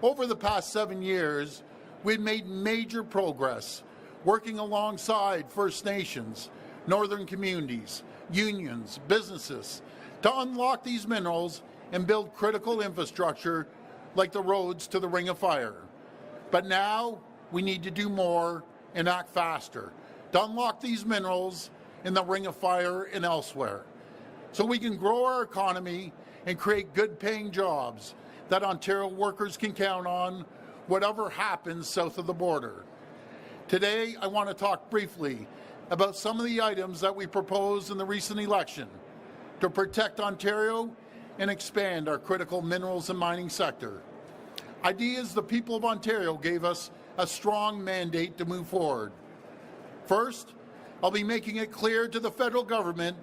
Over the past 7 years, we've made major progress working alongside First Nations, northern communities, unions, businesses to unlock these minerals and build critical infrastructure like the roads to the Ring of Fire. But now we need to do more and act faster to unlock these minerals in the Ring of Fire and elsewhere, so we can grow our economy and create good-paying jobs that Ontario workers can count on whatever happens south of the border. Today, I want to talk briefly about some of the items that we proposed in the recent election to protect Ontario and expand our critical minerals and mining sector. Ideas the people of Ontario gave us a strong mandate to move forward. First, I'll be making it clear to the federal government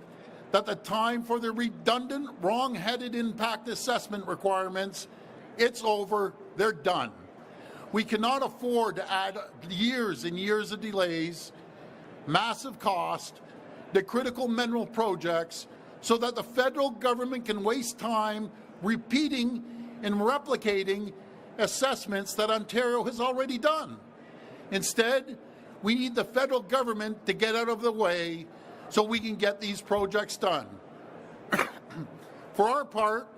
that the time for the redundant, wrong-headed impact assessment requirements, it's over, they're done. We cannot afford to add years and years of delays, massive cost, to critical mineral projects so that the federal government can waste time repeating and replicating assessments that Ontario has already done. Instead, we need the federal government to get out of the way so we can get these projects done. For our part,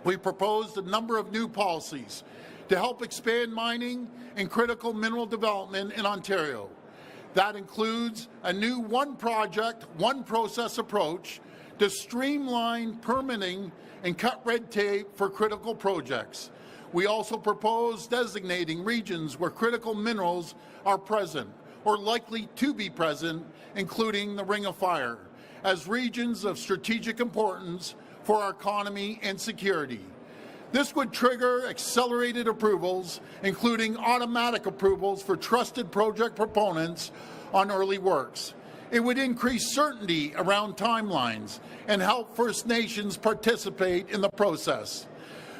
we proposed a number of new policies to help expand mining and critical mineral development in Ontario. That includes a new one project, one process approach to streamline permitting and cut red tape for critical projects. We also propose designating regions where critical minerals are present or likely to be present, including the Ring of Fire, as regions of strategic importance for our economy and security. This would trigger accelerated approvals, including automatic approvals for trusted project proponents on early works. It would increase certainty around timelines and help First Nations participate in the process.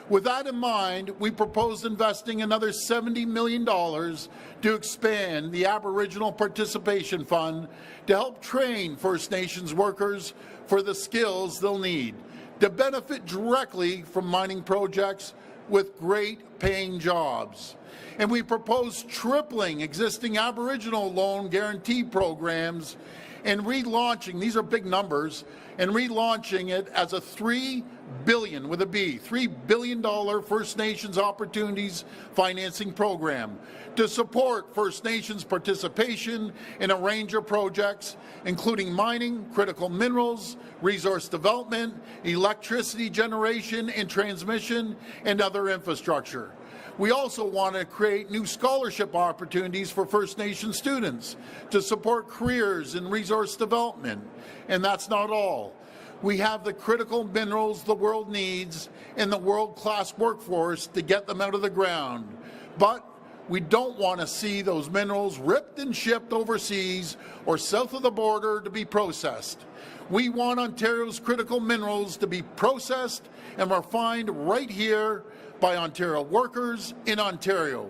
With that in mind, we proposed investing another $70 million to expand the Aboriginal Participation Fund to help train First Nations workers for the skills they'll need to benefit directly from mining projects with great paying jobs. And we propose tripling existing Aboriginal loan guarantee programs and relaunching, these are big numbers, and relaunching it as a $3 billion, with a B, $3 billion First Nations Opportunities Financing Program to support First Nations participation in a range of projects, including mining, critical minerals, resource development, electricity generation and transmission, and other infrastructure. We also want to create new scholarship opportunities for First Nation students to support careers in resource development. And that's not all. We have the critical minerals the world needs and the world-class workforce to get them out of the ground. But we don't want to see those minerals ripped and shipped overseas or south of the border to be processed. We want Ontario's critical minerals to be processed and refined right here by Ontario workers in Ontario.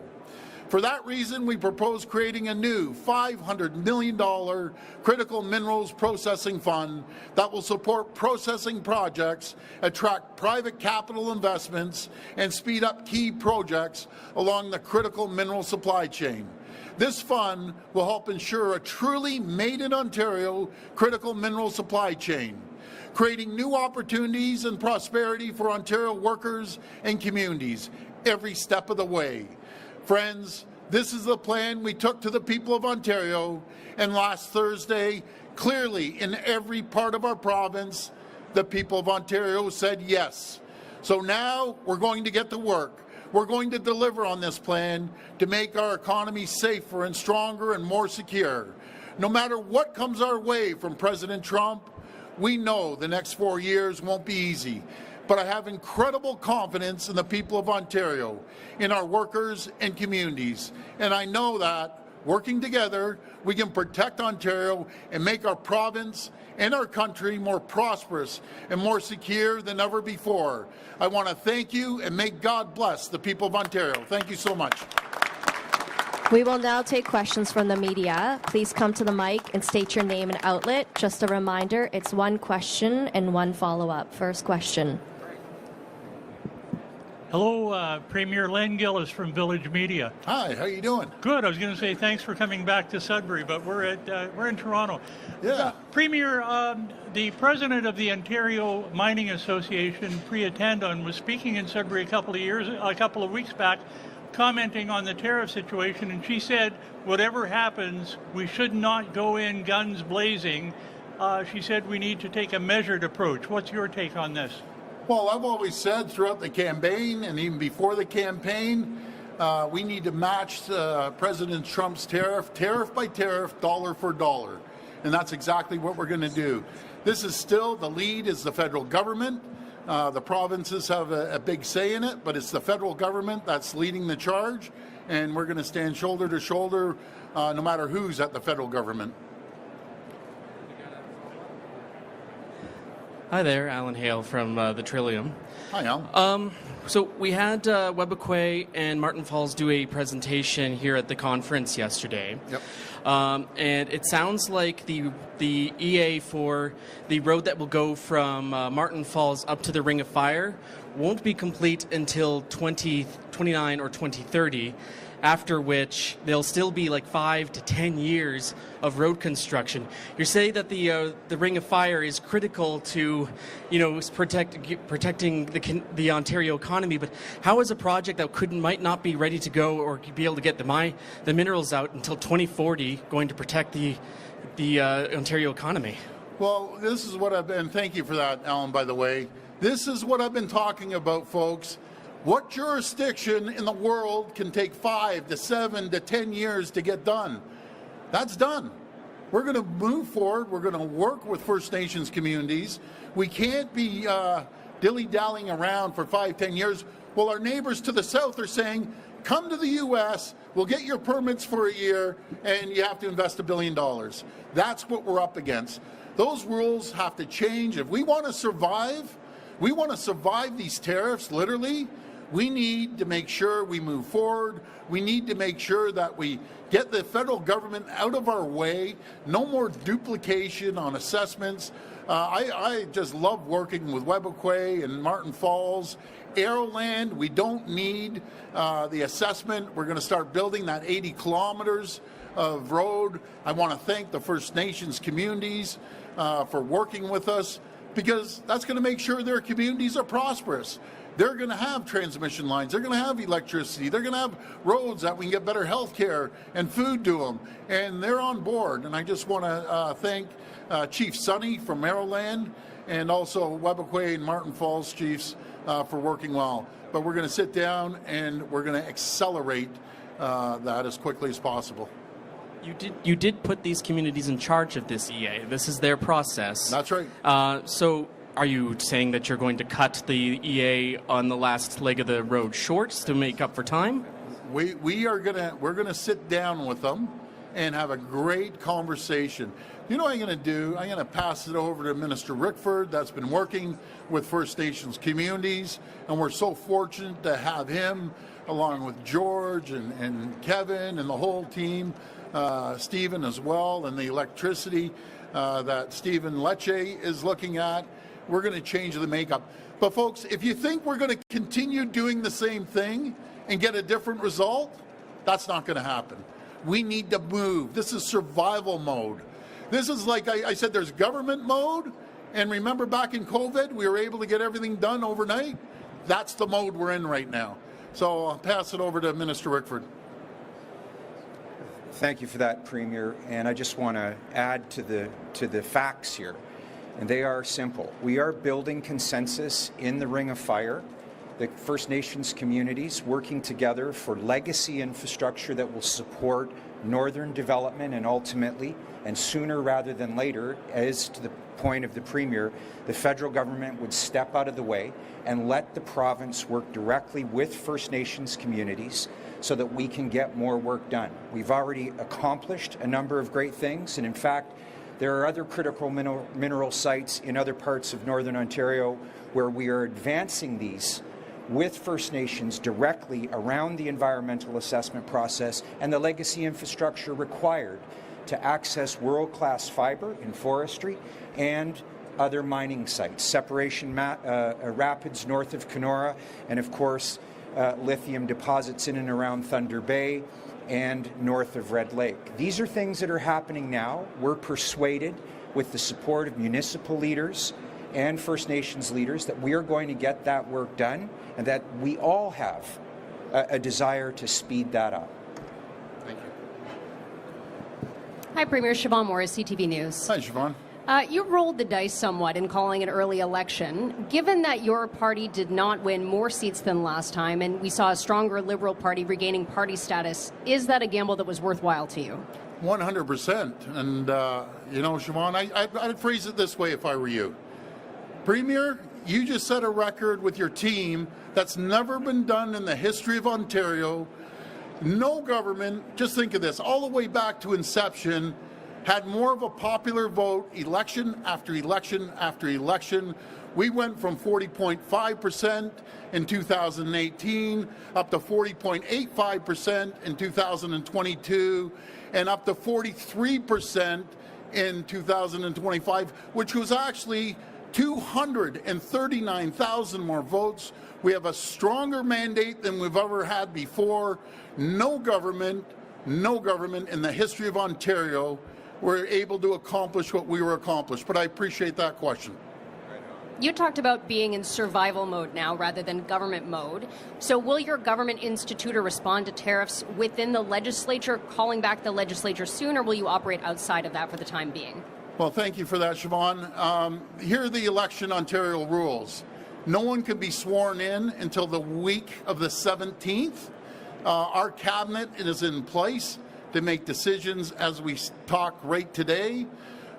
For that reason, we propose creating a new $500 million critical minerals processing fund that will support processing projects, attract private capital investments, and speed up key projects along the critical mineral supply chain. This fund will help ensure a truly made-in-Ontario critical mineral supply chain, creating new opportunities and prosperity for Ontario workers and communities every step of the way. Friends, this is the plan we took to the people of Ontario, and last Thursday, clearly in every part of our province, the people of Ontario said yes. So now we're going to get to work. We're going to deliver on this plan to make our economy safer and stronger and more secure. No matter what comes our way from President Trump, we know the next 4 years won't be easy. But I have incredible confidence in the people of Ontario, in our workers and communities. And I know that, working together, we can protect Ontario and make our province and our country more prosperous and more secure than ever before. I want to thank you, and may God bless the people of Ontario. Thank you so much. We will now take questions from the media. Please come to the mic and state your name and outlet. Just a reminder, it's one question and one follow-up. First question. Hello, Premier Len Gillis from Village Media. Hi, how you doing? Good. I was going to say thanks for coming back to Sudbury, but we're in Toronto. Yeah. Premier, the president of the Ontario Mining Association, Priya Tandon, was speaking in Sudbury a couple of weeks back, commenting on the tariff situation, and she said, whatever happens, we should not go in guns blazing. She said we need to take a measured approach. What's your take on this? Well, I've always said throughout the campaign and even before the campaign, we need to match President Trump's tariff by tariff, dollar for dollar. And that's exactly what we're going to do. This is still, the lead is the federal government. The provinces have a big say in it, but it's the federal government that's leading the charge. And we're going to stand shoulder to shoulder no matter who's at the federal government. Hi there, Alan Hale from the Trillium. Hi, Alan. So we had Webbequay and Martin Falls do a presentation here at the conference yesterday. Yep. And it sounds like the EA for the road that will go from Martin Falls up to the Ring of Fire won't be complete until 2029 or 2030. After which there'll still be like 5 to 10 years of road construction. You're saying that the Ring of Fire is critical to, protecting the Ontario economy. But how is a project that might not be ready to go or be able to get the minerals out until 2040 going to protect the Ontario economy? Well, this is what thank you for that, Alan, by the way. This is what I've been talking about, folks. What jurisdiction in the world can take 5 to 7 to 10 years to get done? That's done. We're going to move forward. We're going to work with First Nations communities. We can't be dilly-dallying around for 5, 10 years. Well, our neighbors to the south are saying, come to the U.S., we'll get your permits for a year, and you have to invest $1 billion. That's what we're up against. Those rules have to change. If we want to survive these tariffs, literally, we need to make sure we move forward. We need to make sure that we get the federal government out of our way. No more duplication on assessments. I just love working with Webbequay and Martin Falls. Arrowland, we don't need the assessment. We're going to start building that 80 kilometers of road. I want to thank the First Nations communities for working with us, because that's going to make sure their communities are prosperous. They're going to have transmission lines. They're going to have electricity. They're going to have roads that we can get better health care and food to them. And they're on board. And I just want to thank Chief Sonny from Maryland and also Webbequay and Martin Falls chiefs for working well. But we're going to sit down and we're going to accelerate that as quickly as possible. You did put these communities in charge of this EA. This is their process. That's right. So are you saying that you're going to cut the EA on the last leg of the road shorts to make up for time? We're gonna sit down with them and have a great conversation. You know what I'm going to do? I'm going to pass it over to Minister Rickford, that's been working with First Nations communities, and we're so fortunate to have him along with George and Kevin and the whole team, Stephen as well, and the electricity that Stephen Lecce is looking at. We're going to change the makeup. But folks, if you think we're going to continue doing the same thing and get a different result, that's not going to happen. We need to move. This is survival mode. This is like I said, there's government mode. And remember back in COVID, we were able to get everything done overnight. That's the mode we're in right now. So I'll pass it over to Minister Rickford. Thank you for that, Premier. And I just want to add to the facts here. And they are simple. We are building consensus in the Ring of Fire. The First Nations communities working together for legacy infrastructure that will support northern development and ultimately, and sooner rather than later, as to the point of the Premier, the federal government would step out of the way and let the province work directly with First Nations communities so that we can get more work done. We've already accomplished a number of great things, and in fact, there are other critical mineral sites in other parts of Northern Ontario where we are advancing these with First Nations directly around the environmental assessment process and the legacy infrastructure required to access world-class fibre in forestry and other mining sites, Separation Rapids north of Kenora, and of course lithium deposits in and around Thunder Bay and north of Red Lake. These are things that are happening now. We're persuaded, with the support of municipal leaders and First Nations leaders, that we are going to get that work done, and that we all have a desire to speed that up. Thank you. Hi, Premier. Siobhan Morris, CTV News. Hi, Siobhan. You rolled the dice somewhat in calling an early election. Given that your party did not win more seats than last time, and we saw a stronger Liberal Party regaining party status, is that a gamble that was worthwhile to you? 100%. And, Siobhan, I'd phrase it this way if I were you. Premier, you just set a record with your team that's never been done in the history of Ontario. No government, just think of this, all the way back to inception, had more of a popular vote election after election after election. We went from 40.5% in 2018 up to 40.85% in 2022 and up to 43% in 2025, which was actually 239,000 more votes. We have a stronger mandate than we've ever had before. No government in the history of Ontario were able to accomplish what we were accomplished. But I appreciate that question. You talked about being in survival mode now rather than government mode. So will your government institute or respond to tariffs within the legislature, calling back the legislature soon, or will you operate outside of that for the time being? Well, thank you for that, Siobhan. Here are the election Ontario rules. No one can be sworn in until the week of the 17th. Our cabinet is in place to make decisions as we talk right today.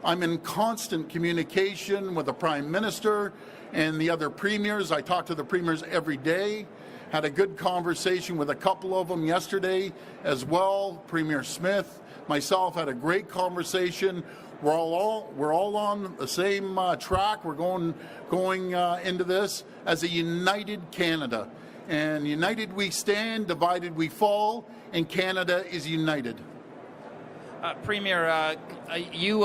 I'm in constant communication with the Prime Minister and the other premiers. I talk to the premiers every day. Had a good conversation with a couple of them yesterday as well. Premier Smith, myself had a great conversation. We're all on the same track. We're going into this as a united Canada. And united we stand, divided we fall, and Canada is united. Premier, you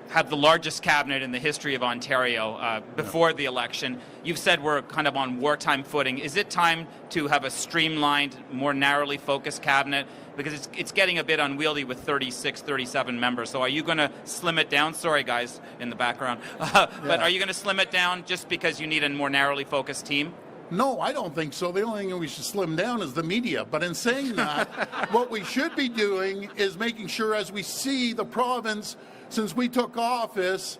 have the largest cabinet in the history of Ontario before the election. You've said we're kind of on wartime footing. Is it time to have a streamlined, more narrowly focused cabinet? Because it's getting a bit unwieldy with 36, 37 members. So are you going to slim it down? Sorry, guys, in the background. But are you going to slim it down just because you need a more narrowly focused team? No, I don't think so. The only thing we should slim down is the media. But in saying that, what we should be doing is making sure, as we see the province, since we took office,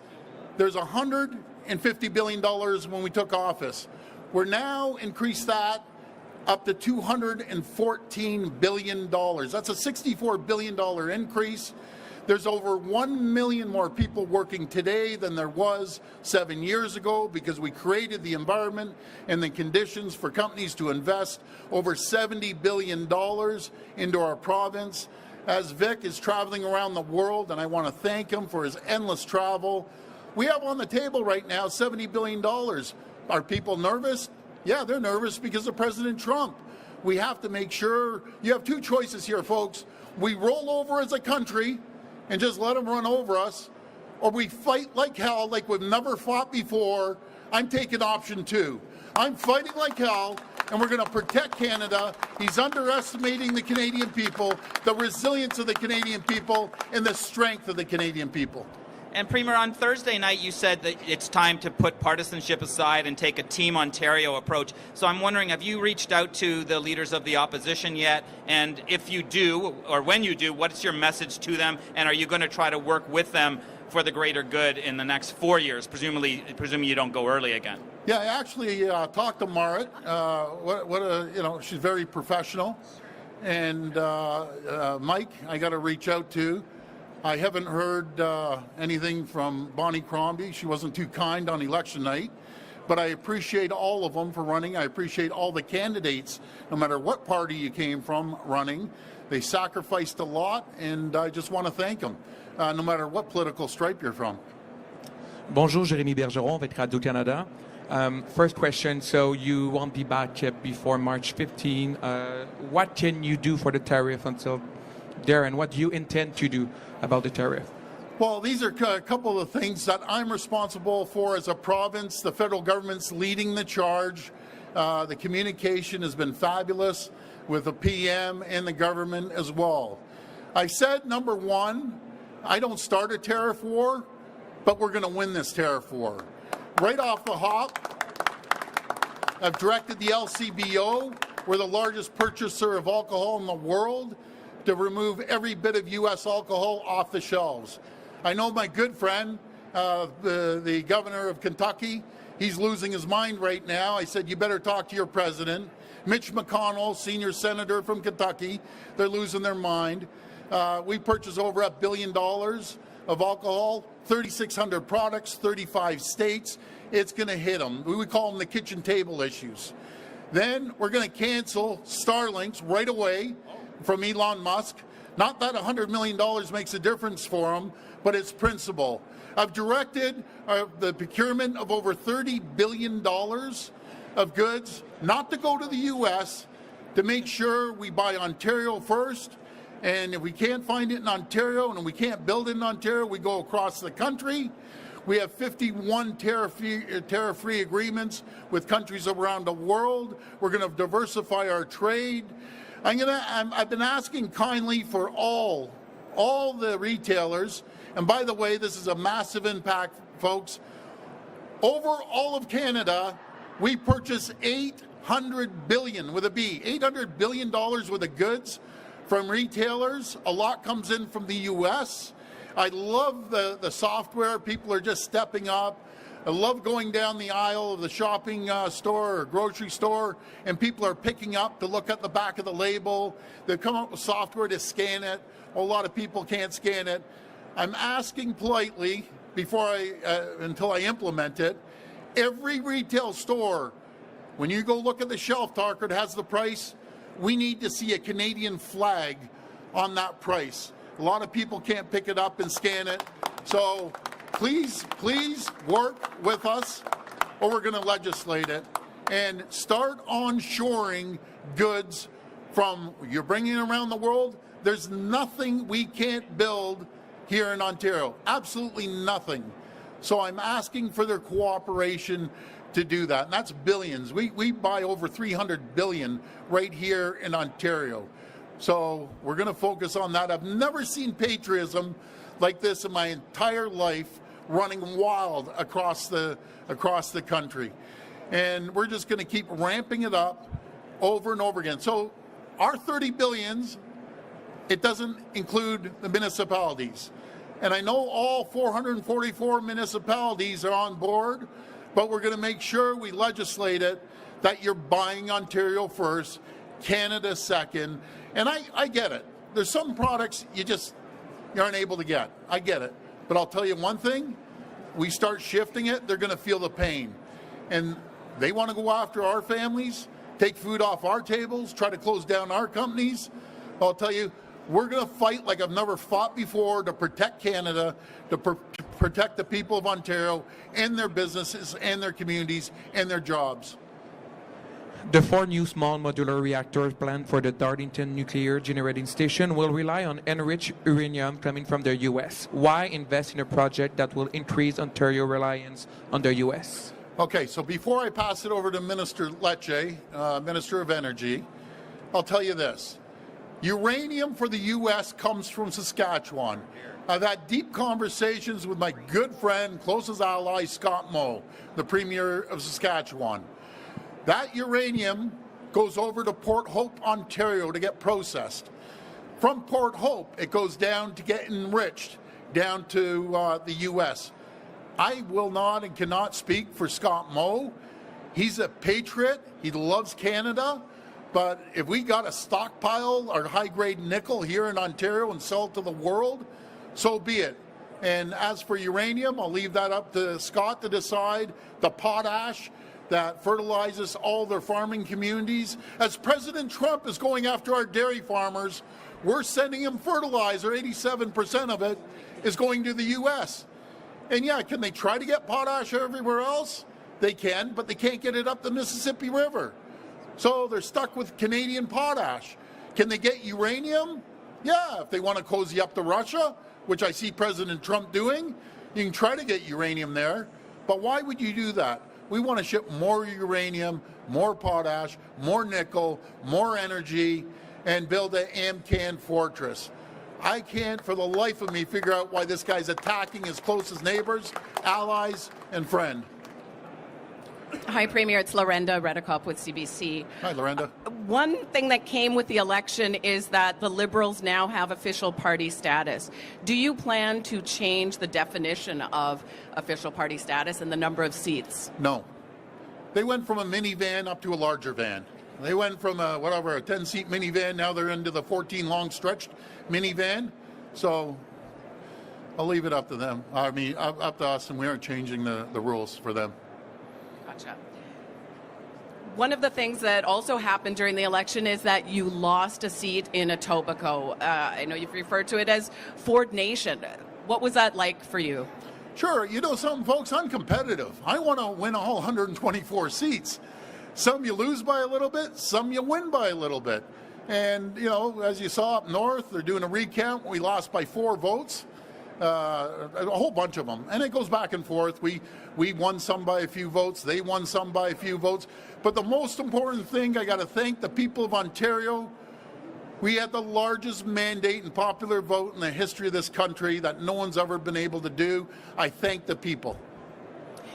there's $150 billion when we took office. We're now increased that up to $214 billion. That's a $64 billion increase. There's over 1 million more people working today than there was 7 years ago because we created the environment and the conditions for companies to invest over $70 billion into our province. As Vic is traveling around the world, and I want to thank him for his endless travel, we have on the table right now $70 billion. Are people nervous? Yeah, they're nervous because of President Trump. We have to make sure, you have two choices here, folks. We roll over as a country and just let them run over us, or we fight like hell, like we've never fought before. I'm taking option 2. I'm fighting like hell, and we're going to protect Canada. He's underestimating the Canadian people, the resilience of the Canadian people, and the strength of the Canadian people. And Premier, on Thursday night you said that it's time to put partisanship aside and take a Team Ontario approach. So I'm wondering, have you reached out to the leaders of the opposition yet? And if you do, or when you do, what is your message to them? And are you going to try to work with them for the greater good in the next 4 years, presuming you don't go early again? Yeah, I actually talked to Marit. She's very professional. And Mike, I got to reach out to. I haven't heard anything from Bonnie Crombie. She wasn't too kind on election night. But I appreciate all of them for running. I appreciate all the candidates, no matter what party you came from, running. They sacrificed a lot, and I just want to thank them, no matter what political stripe you're from. Bonjour, Jérémy Bergeron with Radio-Canada. First question, so you won't be back before March 15. What can you do for the tariff until there, and what do you intend to do about the tariff? Well, these are a couple of things that I'm responsible for as a province. The federal government's leading the charge. The communication has been fabulous with the PM and the government as well. I said, number one, I don't start a tariff war, but we're going to win this tariff war. Right off the hop, I've directed the LCBO, we're the largest purchaser of alcohol in the world, to remove every bit of U.S. alcohol off the shelves. I know my good friend, the governor of Kentucky, he's losing his mind right now. I said, you better talk to your president. Mitch McConnell, senior senator from Kentucky, they're losing their mind. We purchase over $1 billion of alcohol, 3,600 products, 35 states. It's going to hit them. We call them the kitchen table issues. Then we're going to cancel Starlinks right away from Elon Musk. Not that $100 million makes a difference for him, but it's principle. I've directed the procurement of over $30 billion of goods, not to go to the U.S., to make sure we buy Ontario first. And if we can't find it in Ontario and we can't build it in Ontario, we go across the country. We have 51 tariff-free agreements with countries around the world. We're going to diversify our trade. I've been asking kindly for all the retailers, and by the way, this is a massive impact, folks. Over all of Canada, we purchase $800 billion with a B, $800 billion worth of goods from retailers. A lot comes in from the U.S. I love the software. People are just stepping up. I love going down the aisle of the shopping store or grocery store, and people are picking up to look at the back of the label. They've come up with software to scan it. A lot of people can't scan it. I'm asking politely until I implement it. Every retail store, when you go look at the shelf talker that has the price, we need to see a Canadian flag on that price. A lot of people can't pick it up and scan it. So please work with us, or we're going to legislate it and start onshoring goods from you're bringing around the world. There's nothing we can't build here in Ontario. Absolutely nothing. So I'm asking for their cooperation to do that. And that's billions. We buy over $300 billion right here in Ontario. So we're going to focus on that. I've never seen patriotism like this in my entire life, running wild across the country. And we're just going to keep ramping it up over and over again. So our 30 billions, it doesn't include the municipalities. And I know all 444 municipalities are on board, but we're going to make sure we legislate it that you're buying Ontario first, Canada second. And I get it. There's some products you aren't able to get. I get it. But I'll tell you one thing, we start shifting it, they're going to feel the pain. And they want to go after our families, take food off our tables, try to close down our companies. I'll tell you, we're going to fight like I've never fought before to protect Canada, to protect the people of Ontario and their businesses and their communities and their jobs. The 4 new small modular reactors planned for the Darlington nuclear generating station will rely on enriched uranium coming from the U.S. Why invest in a project that will increase Ontario reliance on the U.S.? Okay, so before I pass it over to Minister Lecce, Minister of Energy, I'll tell you this. Uranium for the U.S. comes from Saskatchewan. I've had deep conversations with my good friend, closest ally, Scott Moe, the Premier of Saskatchewan. That uranium goes over to Port Hope, Ontario to get processed. From Port Hope, it goes down to get enriched down to the U.S. I will not and cannot speak for Scott Moe. He's a patriot. He loves Canada. But if we got a stockpile or high-grade nickel here in Ontario and sell it to the world, so be it. And as for uranium, I'll leave that up to Scott to decide. The potash that fertilizes all their farming communities. As President Trump is going after our dairy farmers, we're sending them fertilizer. 87% of it is going to the U.S. And yeah, can they try to get potash everywhere else? They can, but they can't get it up the Mississippi River. So they're stuck with Canadian potash. Can they get uranium? Yeah, if they want to cozy up to Russia, which I see President Trump doing, you can try to get uranium there. But why would you do that? We want to ship more uranium, more potash, more nickel, more energy, and build an AMCAN fortress. I can't for the life of me figure out why this guy's attacking his closest neighbors, allies, and friend. Hi, Premier. It's Lorenda Redekop with CBC. Hi, Lorenda. One thing that came with the election is that the Liberals now have official party status. Do you plan to change the definition of official party status and the number of seats? No. They went from a minivan up to a larger van. They went from a 10-seat minivan, now they're into the 14 long-stretched minivan. So I'll leave it up to them. I mean, up to us, and we aren't changing the rules for them. Gotcha. One of the things that also happened during the election is that you lost a seat in Etobicoke. I know you've referred to it as Ford Nation. What was that like for you? Sure. You know something, folks? I'm competitive. I want to win all 124 seats. Some you lose by a little bit, some you win by a little bit. And, you know, as you saw up north, they're doing a recount. We lost by 4 votes, a whole bunch of them. And it goes back and forth. We won some by a few votes. They won some by a few votes. But the most important thing, I got to thank the people of Ontario. We had the largest mandate and popular vote in the history of this country that no one's ever been able to do. I thank the people.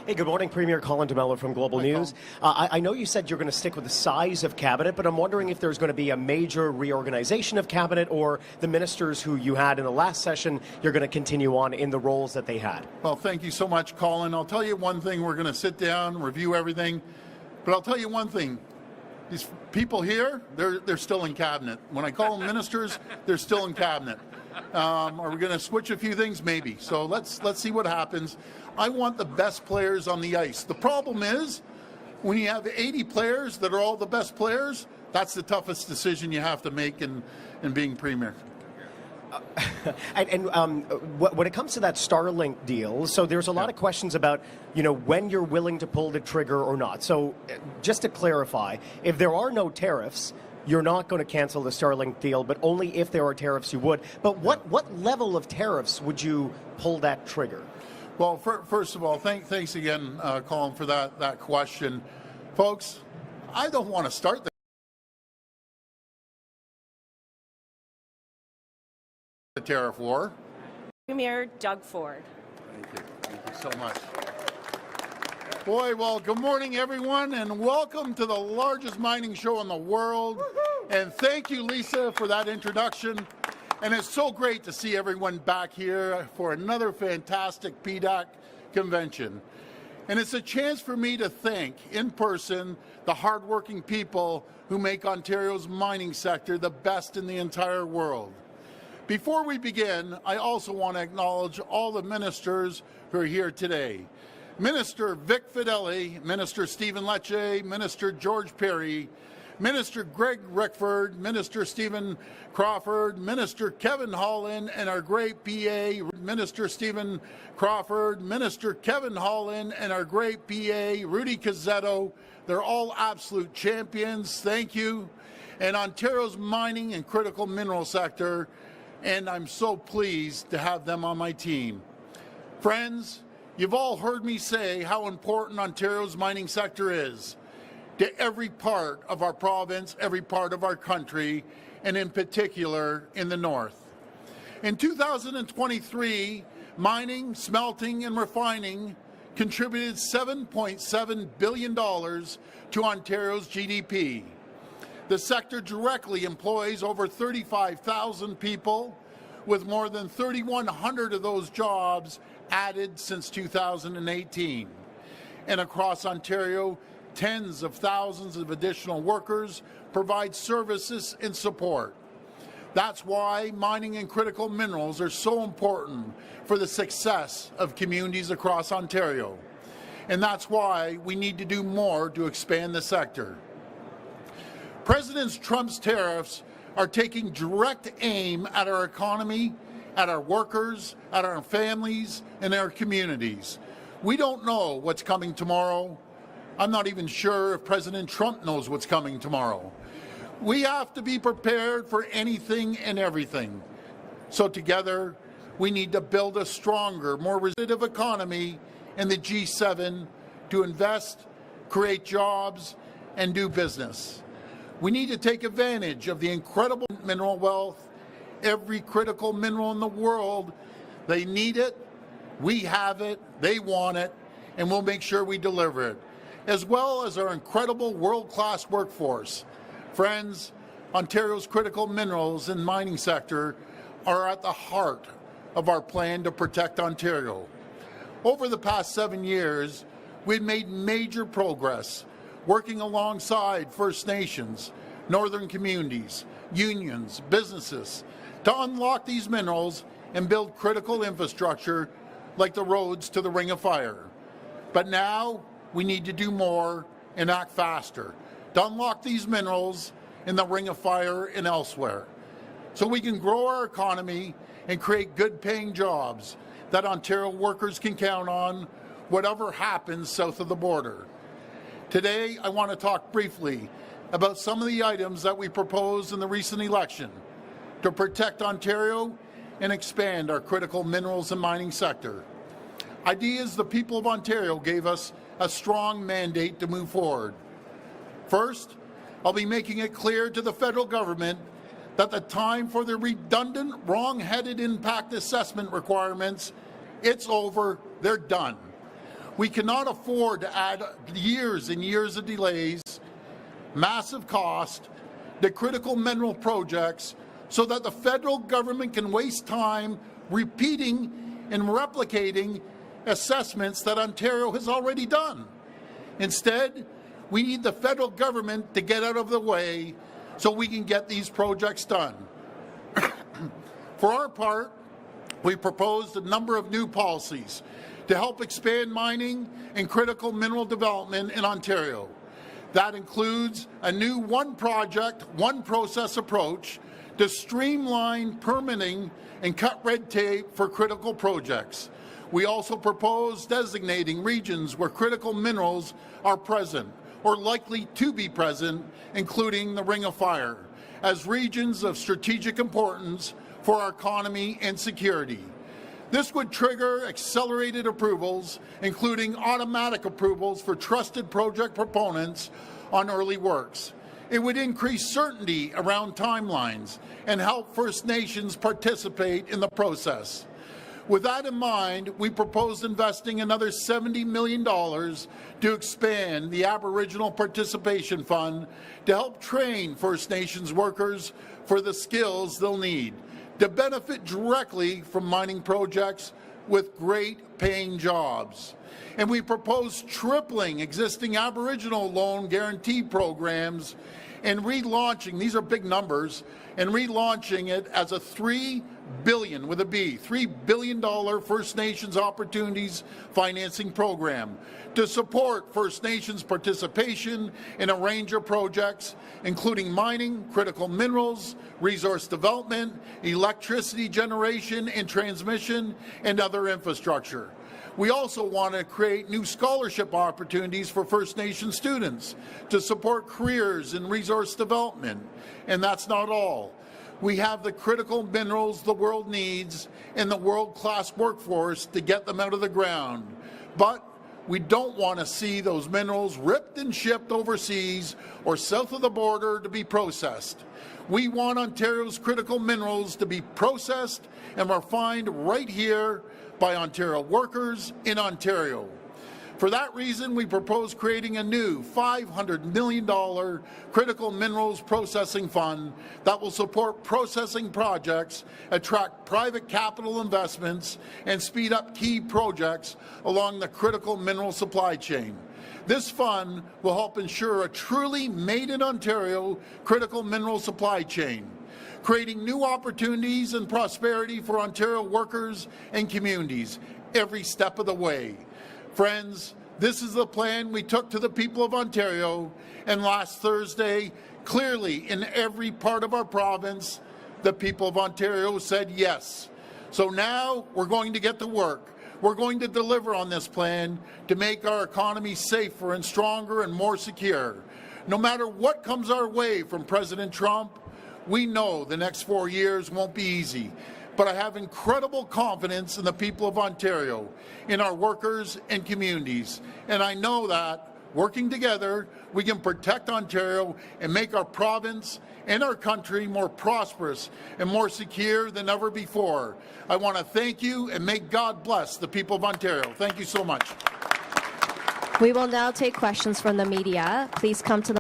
Hey, good morning, Premier Colin DeMello from Global News. I know you said you're going to stick with the size of cabinet, but I'm wondering if there's going to be a major reorganization of cabinet, or the ministers who you had in the last session, you're going to continue on in the roles that they had. Well, thank you so much, Colin. I'll tell you one thing. We're going to sit down, review everything. But I'll tell you one thing. These people here, they're still in cabinet. When I call them ministers, they're still in cabinet. Are we going to switch a few things? Maybe. So let's see what happens. I want the best players on the ice. The problem is, when you have 80 players that are all the best players, that's the toughest decision you have to make in being premier. When it comes to that Starlink deal, so there's a lot of questions about, you know, when you're willing to pull the trigger or not. So just to clarify, if there are no tariffs, you're not going to cancel the Starlink deal, but only if there are tariffs you would. But what level of tariffs would you pull that trigger? Well, first of all, thanks again, Colin, for that question. Folks, I don't want to start the tariff war. Premier Doug Ford. Thank you so much. Boy, well, good morning, everyone, and welcome to the largest mining show in the world. Woo-hoo! And thank you, Lisa, for that introduction. And it's so great to see everyone back here for another fantastic PDAC convention. And it's a chance for me to thank, in person, the hardworking people who make Ontario's mining sector the best in the entire world. Before we begin, I also want to acknowledge all the ministers who are here today. Minister Vic Fideli, Minister Stephen Lecce, Minister George Perry, Minister Greg Rickford, Minister Stephen Crawford, Minister Kevin Holland, and our great PA, Minister Stephen Crawford, Minister Kevin Holland, and our great PA, Rudy Cazzetto. They're all absolute champions. Thank you. And Ontario's mining and critical mineral sector, and I'm so pleased to have them on my team. Friends, you've all heard me say how important Ontario's mining sector is to every part of our province, every part of our country, and in particular in the north. In 2023, mining, smelting, and refining contributed $7.7 billion to Ontario's GDP. The sector directly employs over 35,000 people, with more than 3,100 of those jobs added since 2018. And across Ontario, tens of thousands of additional workers provide services and support. That's why mining and critical minerals are so important for the success of communities across Ontario. And that's why we need to do more to expand the sector. President Trump's tariffs are taking direct aim at our economy, at our workers, at our families, and our communities. We don't know what's coming tomorrow. I'm not even sure if President Trump knows what's coming tomorrow. We have to be prepared for anything and everything. So together, we need to build a stronger, more resilient economy in the G7 to invest, create jobs, and do business. We need to take advantage of the incredible mineral wealth, every critical mineral in the world. They need it, we have it, they want it, and we'll make sure we deliver it, as well as our incredible world-class workforce. Friends, Ontario's critical minerals and mining sector are at the heart of our plan to protect Ontario. Over the past 7 years, we've made major progress working alongside First Nations, northern communities, unions, businesses to unlock these minerals and build critical infrastructure like the roads to the Ring of Fire. But now we need to do more and act faster to unlock these minerals in the Ring of Fire and elsewhere, so we can grow our economy and create good-paying jobs that Ontario workers can count on, whatever happens south of the border. Today, I want to talk briefly about some of the items that we proposed in the recent election to protect Ontario and expand our critical minerals and mining sector. Ideas the people of Ontario gave us a strong mandate to move forward. First, I'll be making it clear to the federal government that the time for the redundant, wrong-headed impact assessment requirements, it's over, they're done. We cannot afford to add years and years of delays, massive cost, to critical mineral projects so that the federal government can waste time repeating and replicating assessments that Ontario has already done. Instead, we need the federal government to get out of the way so we can get these projects done. For our part, we proposed a number of new policies to help expand mining and critical mineral development in Ontario. That includes a new one project, one process approach to streamline permitting and cut red tape for critical projects. We also propose designating regions where critical minerals are present or likely to be present, including the Ring of Fire, as regions of strategic importance for our economy and security. This would trigger accelerated approvals, including automatic approvals for trusted project proponents on early works. It would increase certainty around timelines and help First Nations participate in the process. With that in mind, we proposed investing another $70 million to expand the Aboriginal Participation Fund to help train First Nations workers for the skills they'll need to benefit directly from mining projects with great paying jobs. And we proposed tripling existing Aboriginal loan guarantee programs and relaunching, these are big numbers, and relaunching it as a $3 billion, with a B, $3 billion First Nations Opportunities Financing Program to support First Nations participation in a range of projects, including mining, critical minerals, resource development, electricity generation and transmission, and other infrastructure. We also want to create new scholarship opportunities for First Nation students to support careers in resource development. And that's not all. We have the critical minerals the world needs and the world-class workforce to get them out of the ground. But we don't want to see those minerals ripped and shipped overseas or south of the border to be processed. We want Ontario's critical minerals to be processed and refined right here by Ontario workers in Ontario. For that reason, we propose creating a new $500 million critical minerals processing fund that will support processing projects, attract private capital investments, and speed up key projects along the critical mineral supply chain. This fund will help ensure a truly made-in-Ontario critical mineral supply chain, creating new opportunities and prosperity for Ontario workers and communities every step of the way. Friends, this is the plan we took to the people of Ontario, and last Thursday, clearly in every part of our province, the people of Ontario said yes. So now we're going to get to work. We're going to deliver on this plan to make our economy safer and stronger and more secure. No matter what comes our way from President Trump, we know the next 4 years won't be easy, but I have incredible confidence in the people of Ontario, in our workers and communities. And I know that, working together, we can protect Ontario and make our province and our country more prosperous and more secure than ever before. I want to thank you and may God bless the people of Ontario. Thank you so much. We will now take questions from the media. Please come to the